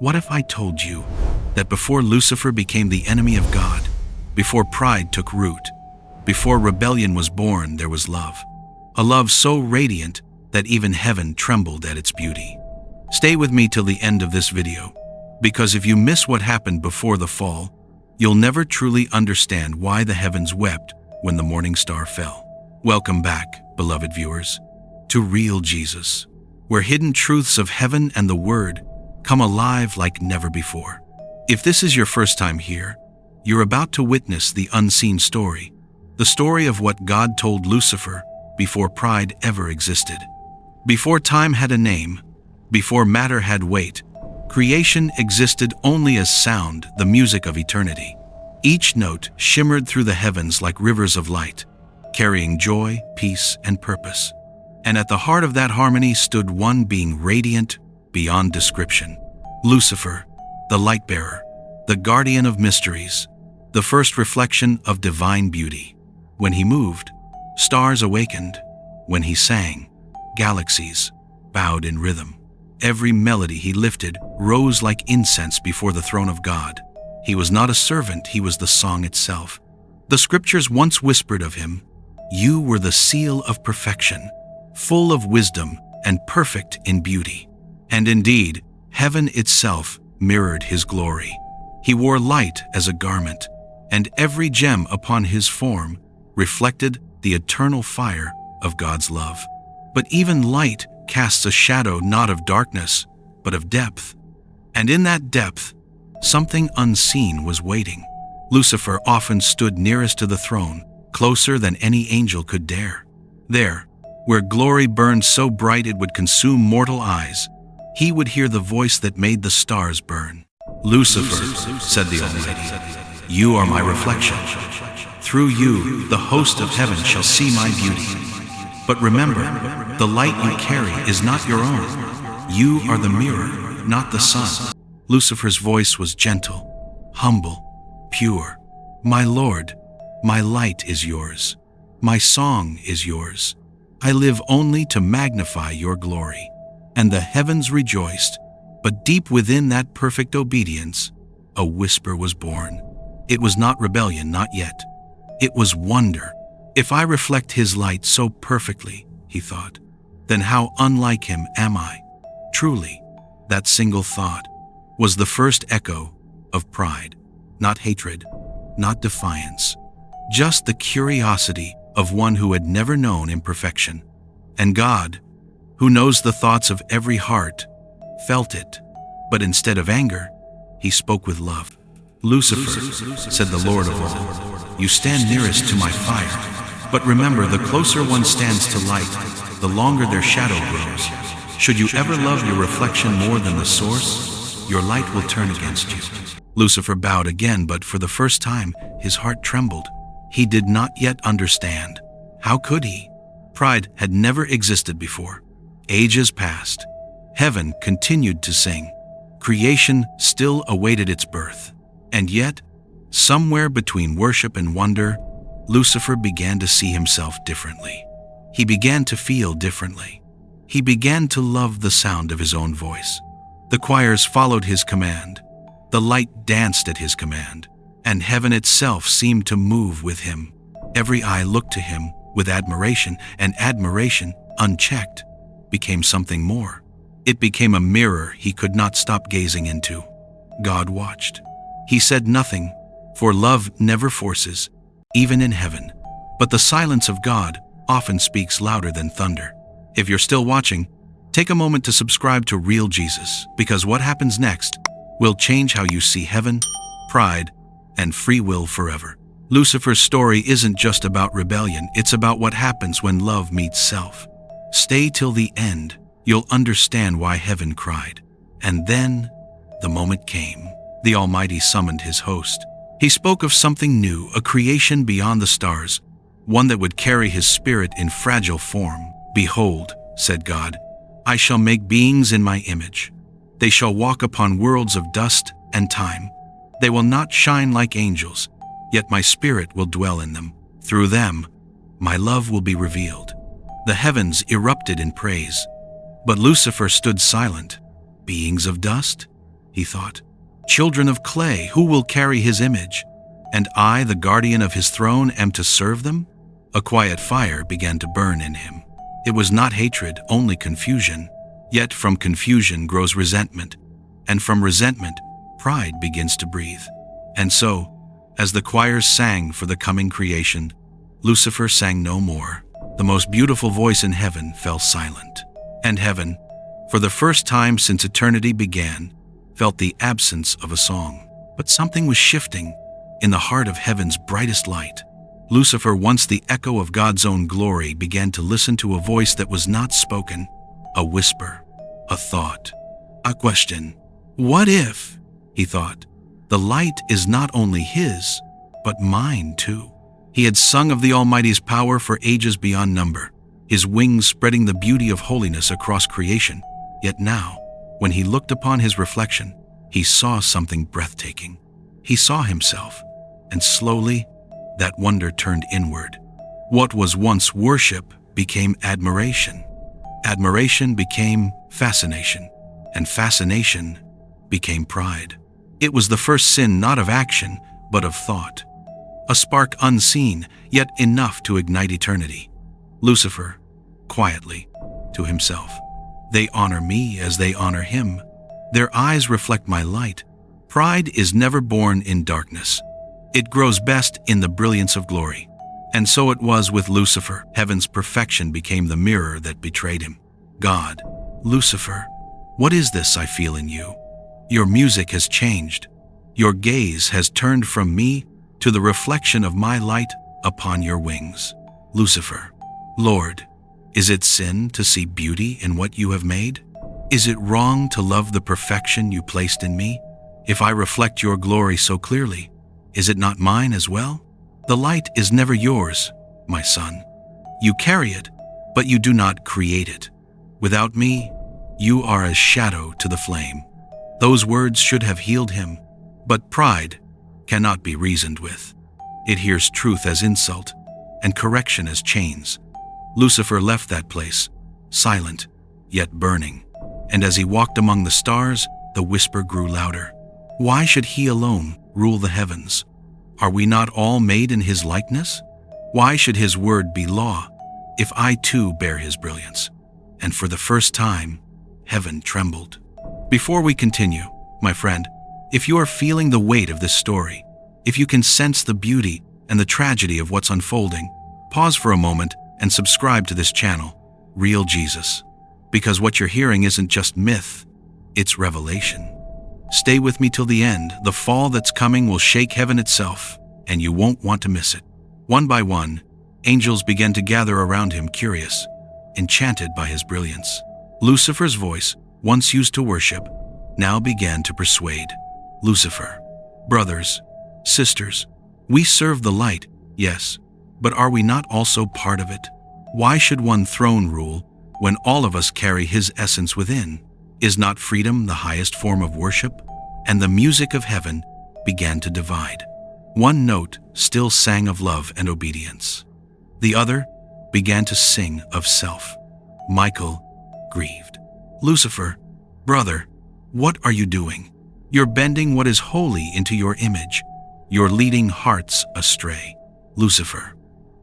What if I told you that before Lucifer became the enemy of God, before pride took root, before rebellion was born, there was love. A love so radiant that even heaven trembled at its beauty. Stay with me till the end of this video, because if you miss what happened before the fall, you'll never truly understand why the heavens wept when the morning star fell. Welcome back, beloved viewers, to Real Jesus, where hidden truths of heaven and the Word come alive like never before. If this is your first time here, you're about to witness the unseen story, the story of what God told Lucifer before pride ever existed. Before time had a name, before matter had weight, creation existed only as sound, the music of eternity. Each note shimmered through the heavens like rivers of light, carrying joy, peace, and purpose. And at the heart of that harmony stood one being radiant beyond description. Lucifer, the light bearer, the guardian of mysteries, the first reflection of divine beauty. When he moved, stars awakened. When he sang, galaxies bowed in rhythm. Every melody he lifted rose like incense before the throne of God. He was not a servant, he was the song itself. The scriptures once whispered of him, "You were the seal of perfection, full of wisdom and perfect in beauty." And indeed, heaven itself mirrored his glory. He wore light as a garment, and every gem upon his form reflected the eternal fire of God's love. But even light casts a shadow not of darkness, but of depth. And in that depth, something unseen was waiting. Lucifer often stood nearest to the throne, closer than any angel could dare. There, where glory burned so bright it would consume mortal eyes, he would hear the voice that made the stars burn. "Lucifer," said the Almighty, "you are my reflection. Through you, the host of heaven shall see my beauty. But remember, the light you carry is not your own. You are the mirror, not the sun." Lucifer's voice was gentle, humble, pure. "My Lord, my light is yours. My song is yours. I live only to magnify your glory." And the heavens rejoiced, but deep within that perfect obedience, a whisper was born. It was not rebellion, not yet. It was wonder. If I reflect his light so perfectly, he thought, then how unlike him am I? Truly, that single thought was the first echo of pride, not hatred, not defiance, just the curiosity of one who had never known imperfection. And God, who knows the thoughts of every heart, felt it, but instead of anger, he spoke with love. "Lucifer," said the Lord of all, "you stand nearest to my fire. But remember, the closer one stands to light, the longer their shadow grows. Should you ever love your reflection more than the source, your light will turn against you." Lucifer bowed again, but for the first time, his heart trembled. He did not yet understand. How could he? Pride had never existed before. Ages passed. Heaven continued to sing. Creation still awaited its birth. And yet, somewhere between worship and wonder, Lucifer began to see himself differently. He began to feel differently. He began to love the sound of his own voice. The choirs followed his command. The light danced at his command. And heaven itself seemed to move with him. Every eye looked to him with admiration, and admiration, unchecked, became something more. It became a mirror he could not stop gazing into. God watched. He said nothing, for love never forces, even in heaven. But the silence of God often speaks louder than thunder. If you're still watching, take a moment to subscribe to Real Jesus, because what happens next will change how you see heaven, pride, and free will forever. Lucifer's story isn't just about rebellion, it's about what happens when love meets self. Stay till the end, you'll understand why heaven cried. And then, the moment came. The Almighty summoned his host. He spoke of something new, a creation beyond the stars, one that would carry his spirit in fragile form. "Behold," said God, "I shall make beings in my image. They shall walk upon worlds of dust and time. They will not shine like angels, yet my spirit will dwell in them. Through them, my love will be revealed." The heavens erupted in praise, but Lucifer stood silent. Beings of dust? he thought. Children of clay, who will carry his image? And I, the guardian of his throne, am to serve them? A quiet fire began to burn in him. It was not hatred, only confusion. Yet from confusion grows resentment, and from resentment, pride begins to breathe. And so, as the choirs sang for the coming creation, Lucifer sang no more. The most beautiful voice in heaven fell silent. And heaven, for the first time since eternity began, felt the absence of a song. But something was shifting in the heart of heaven's brightest light. Lucifer, once the echo of God's own glory, began to listen to a voice that was not spoken, a whisper, a thought, a question. What if, he thought, the light is not only his, but mine too? He had sung of the Almighty's power for ages beyond number, his wings spreading the beauty of holiness across creation. Yet now, when he looked upon his reflection, he saw something breathtaking. He saw himself, and slowly, that wonder turned inward. What was once worship became admiration. Admiration became fascination, and fascination became pride. It was the first sin not of action, but of thought. A spark unseen, yet enough to ignite eternity. Lucifer, quietly, to himself, they honor me as they honor him. Their eyes reflect my light. Pride is never born in darkness. It grows best in the brilliance of glory. And so it was with Lucifer. Heaven's perfection became the mirror that betrayed him. God, Lucifer, what is this I feel in you? Your music has changed. Your gaze has turned from me to the reflection of my light upon your wings. Lucifer, Lord, is it sin to see beauty in what you have made? Is it wrong to love the perfection you placed in me? If I reflect your glory so clearly, is it not mine as well? The light is never yours, my son. You carry it, but you do not create it. Without me, you are a shadow to the flame. Those words should have healed him, but pride cannot be reasoned with. It hears truth as insult and correction as chains. Lucifer left that place, silent, yet burning. And as he walked among the stars, the whisper grew louder. Why should he alone rule the heavens? Are we not all made in his likeness? Why should his word be law, if I too bear his brilliance? And for the first time, heaven trembled. Before we continue, my friend, if you are feeling the weight of this story, if you can sense the beauty and the tragedy of what's unfolding, pause for a moment and subscribe to this channel, Real Jesus. Because what you're hearing isn't just myth, it's revelation. Stay with me till the end. The fall that's coming will shake heaven itself, and you won't want to miss it. One by one, angels began to gather around him, curious, enchanted by his brilliance. Lucifer's voice, once used to worship, now began to persuade. Lucifer, brothers, sisters, we serve the light, yes, but are we not also part of it? Why should one throne rule when all of us carry his essence within? Is not freedom the highest form of worship? And the music of heaven began to divide. One note still sang of love and obedience. The other began to sing of self. Michael grieved. Lucifer, brother, what are you doing? You're bending what is holy into your image. You're leading hearts astray. Lucifer,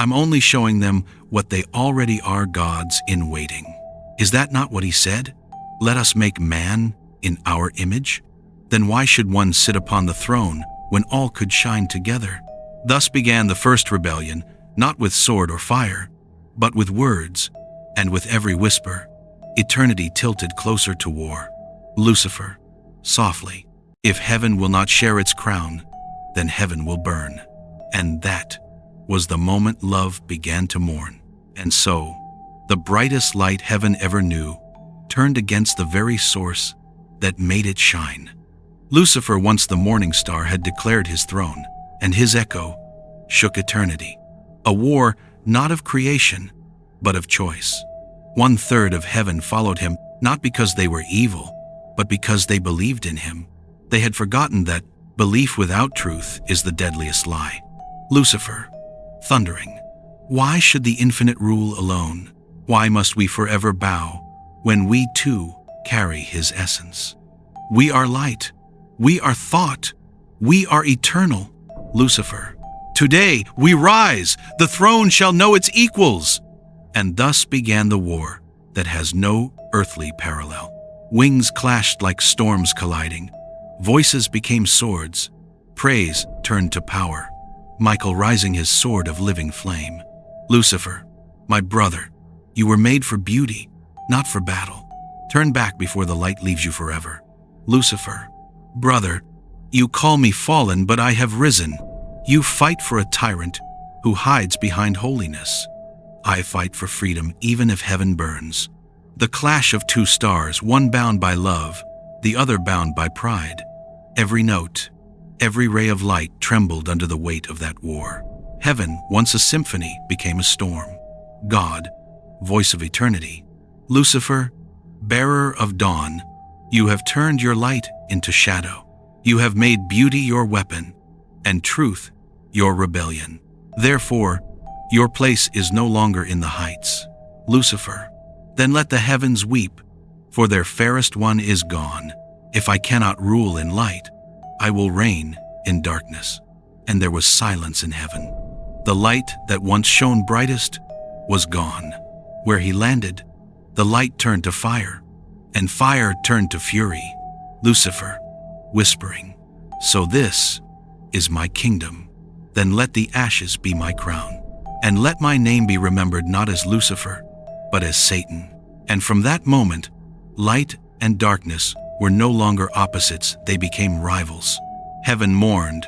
I'm only showing them what they already are, gods in waiting. Is that not what he said? Let us make man in our image? Then why should one sit upon the throne when all could shine together? Thus began the first rebellion, not with sword or fire, but with words, and with every whisper, eternity tilted closer to war. Lucifer, softly, if heaven will not share its crown, then heaven will burn. And that was the moment love began to mourn. And so, the brightest light heaven ever knew turned against the very source that made it shine. Lucifer, once the morning star, had declared his throne, and his echo shook eternity. A war not of creation, but of choice. 1/3 of heaven followed him, not because they were evil, but because they believed in him. They had forgotten that belief without truth is the deadliest lie. Lucifer, thundering, why should the infinite rule alone? Why must we forever bow when we too carry his essence? We are light. We are thought. We are eternal. Lucifer. Today we rise. The throne shall know its equals. And thus began the war that has no earthly parallel. Wings clashed like storms colliding. Voices became swords. Praise turned to power. Michael rising his sword of living flame. Lucifer, my brother, you were made for beauty, not for battle. Turn back before the light leaves you forever. Lucifer, brother, you call me fallen, but I have risen. You fight for a tyrant who hides behind holiness. I fight for freedom even if heaven burns. The clash of two stars, one bound by love, the other bound by pride. Every note, every ray of light trembled under the weight of that war. Heaven, once a symphony, became a storm. God, voice of eternity. Lucifer, bearer of dawn, you have turned your light into shadow. You have made beauty your weapon, and truth your rebellion. Therefore, your place is no longer in the heights. Lucifer, then let the heavens weep, for their fairest one is gone. If I cannot rule in light, I will reign in darkness. And there was silence in heaven. The light that once shone brightest was gone. Where he landed, the light turned to fire, and fire turned to fury. Lucifer, whispering, so this is my kingdom. Then let the ashes be my crown, and let my name be remembered not as Lucifer, but as Satan. And from that moment, light and darkness were no longer opposites, they became rivals. Heaven mourned,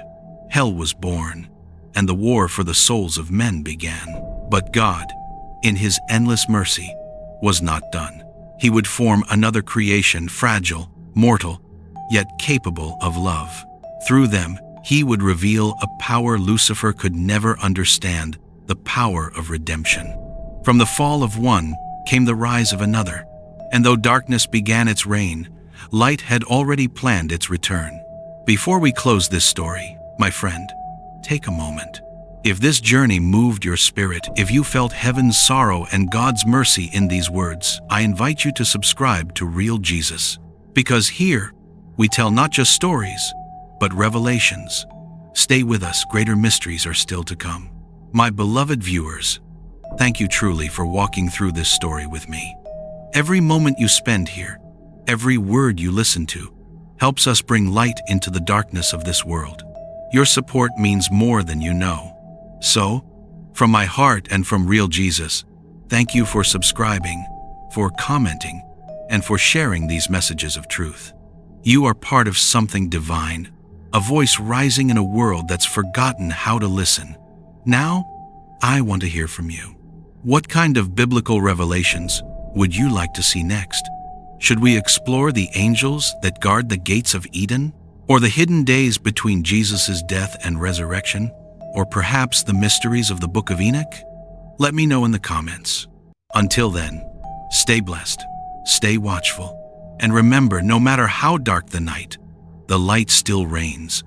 hell was born, and the war for the souls of men began. But God, in his endless mercy, was not done. He would form another creation, fragile, mortal, yet capable of love. Through them, he would reveal a power Lucifer could never understand, the power of redemption. From the fall of one came the rise of another, and though darkness began its reign, light had already planned its return. Before we close this story, my friend, take a moment. If this journey moved your spirit, if you felt heaven's sorrow and God's mercy in these words, I invite you to subscribe to Real Jesus. Because here, we tell not just stories, but revelations. Stay with us, greater mysteries are still to come. My beloved viewers, thank you truly for walking through this story with me. Every moment you spend here, every word you listen to, helps us bring light into the darkness of this world. Your support means more than you know. So, from my heart and from Real Jesus, thank you for subscribing, for commenting, and for sharing these messages of truth. You are part of something divine, a voice rising in a world that's forgotten how to listen. Now, I want to hear from you. What kind of biblical revelations would you like to see next? Should we explore the angels that guard the gates of Eden? Or the hidden days between Jesus' death and resurrection? Or perhaps the mysteries of the Book of Enoch? Let me know in the comments. Until then, stay blessed, stay watchful, and remember, no matter how dark the night, the light still reigns.